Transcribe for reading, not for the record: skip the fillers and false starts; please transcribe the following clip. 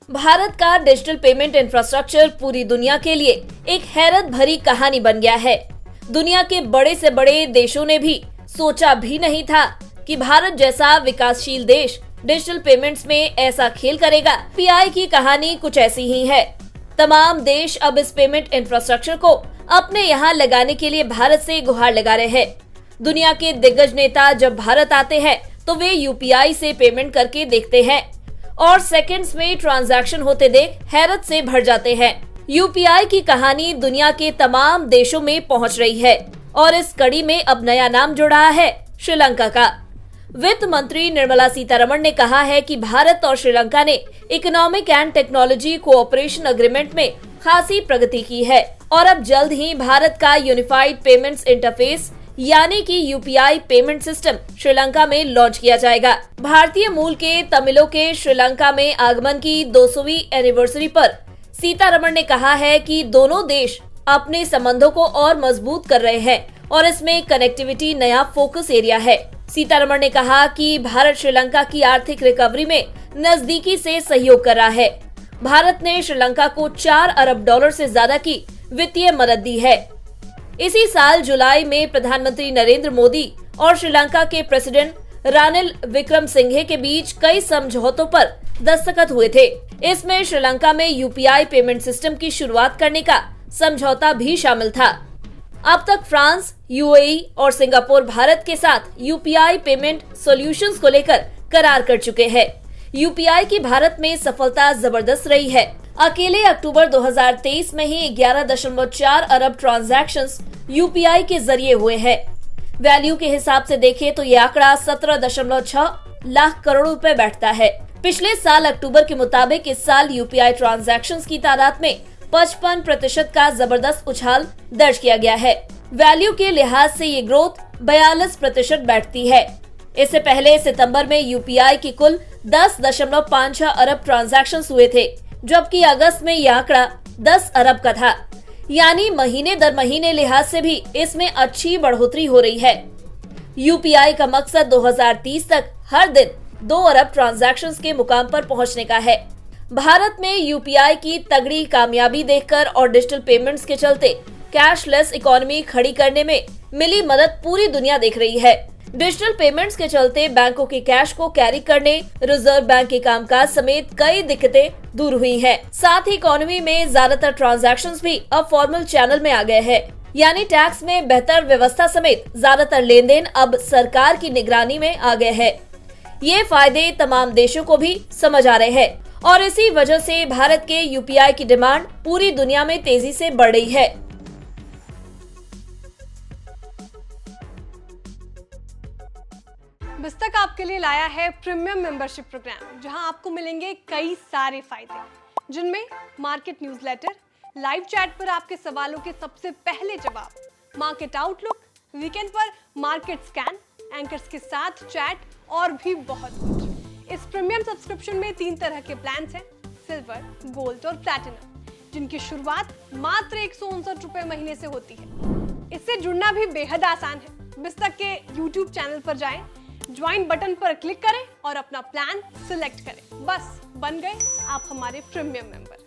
भारत का digital payment infrastructure पूरी दुनिया के लिए एक हैरत भरी कहानी बन गया है। दुनिया के बड़े से बड़े देशों ने भी सोचा भी नहीं था कि भारत जैसा विकासशील देश डिजिटल पेमेंट्स में ऐसा खेल करेगा। यूपीआई की कहानी कुछ ऐसी ही है। तमाम देश अब इस पेमेंट इंफ्रास्ट्रक्चर को अपने यहाँ लगाने के लिए भारत से गुहार लगा रहे हैं। दुनिया के दिग्गज नेता जब भारत आते हैं तो वे यूपीआई से पेमेंट करके देखते हैं और सेकंड्स में ट्रांजैक्शन होते देख हैरत से भर जाते हैं। यूपीआई की कहानी दुनिया के तमाम देशों में पहुंच रही है और इस कड़ी में अब नया नाम जुड़ा है श्रीलंका का। वित्त मंत्री निर्मला सीतारमण ने कहा है कि भारत और श्रीलंका ने economic and technology cooperation agreement में खासी प्रगति की है और अब जल्द ही भारत का यूनिफाइड पेमेंट्स इंटरफेस यानी कि यूपीआई पेमेंट सिस्टम श्रीलंका में लॉन्च किया जाएगा। भारतीय मूल के तमिलों के श्रीलंका में आगमन की 200वीं एनिवर्सरी पर सीतारमण ने कहा है कि दोनों देश अपने संबंधों को और मजबूत कर रहे हैं और इसमें कनेक्टिविटी नया फोकस एरिया है। सीतारमण ने कहा कि भारत श्रीलंका की आर्थिक रिकवरी में नजदीकी से सहयोग कर रहा है। भारत ने श्रीलंका को 4 अरब डॉलर से ज्यादा की वित्तीय मदद दी है। इसी साल जुलाई में प्रधानमंत्री नरेंद्र मोदी और श्रीलंका के प्रेसिडेंट रानिल विक्रमसिंघे के बीच कई समझौतों पर दस्तखत हुए थे। इसमें श्रीलंका में यूपीआई पेमेंट सिस्टम की शुरुआत करने का समझौता भी शामिल था। अब तक फ्रांस, यूएई और सिंगापुर भारत के साथ यूपीआई पेमेंट सॉल्यूशंस को लेकर करार कर चुके हैं। यूपीआई की भारत में सफलता जबरदस्त रही है। अकेले अक्टूबर 2023 में ही 11.4 अरब ट्रांजैक्शंस यूपीआई के जरिए हुए हैं। वैल्यू के हिसाब से देखें तो ये आंकड़ा 17.6 लाख करोड़ रुपए बैठता है। पिछले साल अक्टूबर के मुताबिक इस साल यूपीआई ट्रांजैक्शंस की तादाद में 55% का जबरदस्त उछाल दर्ज किया गया है। वैल्यू के लिहाज से ये ग्रोथ 42% बैठती है। इससे पहले सितंबर में यूपीआई की कुल 10.56 अरब ट्रांजैक्शंस हुए थे, जबकि अगस्त में यह आंकड़ा 10 अरब का था। यानी महीने दर महीने लिहाज से भी इसमें अच्छी बढ़ोतरी हो रही है। यूपीआई का मकसद 2030 तक हर दिन 2 अरब ट्रांजैक्शंस के मुकाम पर पहुंचने का है। भारत में यूपीआई की तगड़ी कामयाबी देखकर और डिजिटल पेमेंट्स के चलते कैशलेस इकोनॉमी खड़ी करने में मिली मदद पूरी दुनिया देख रही है। डिजिटल पेमेंट्स के चलते बैंकों के कैश को कैरी करने, रिजर्व बैंक के कामकाज समेत कई दिक्कतें दूर हुई हैं। साथ ही इकोनॉमी में ज्यादातर ट्रांजैक्शंस भी अब फॉर्मल चैनल में आ गए हैं। यानी टैक्स में बेहतर व्यवस्था समेत ज्यादातर लेन देन अब सरकार की निगरानी में आ गए हैं। ये फायदे तमाम देशों को भी समझ आ रहे हैं और इसी वजह से भारत के यूपीआई की डिमांड पूरी दुनिया में तेजी से बढ़ रही है। बिस्तक आपके लिए लाया है प्रीमियम मेंबरशिप प्रोग्राम, जहां आपको मिलेंगे कई सारे फायदे, जिनमें मार्केट न्यूज़लेटर, लाइव चैट पर आपके सवालों के सबसे पहले जवाब, मार्केट आउटलुक, वीकेंड पर मार्केट स्कैन, एंकर्स के साथ चैट और भी बहुत कुछ। इस प्रीमियम सब्सक्रिप्शन में 3 तरह के प्लान्स हैं, सिल्वर, गोल्ड और प्लैटिनम, जिनकी शुरुआत मात्र 159 रुपए महीने से होती है। इससे जुड़ना भी बेहद आसान है। बिस्तक के YouTube चैनल पर जाएं, ज्वाइन बटन पर क्लिक करें और अपना प्लान सिलेक्ट करें। बस बन गए आप हमारे प्रीमियम मेंबर।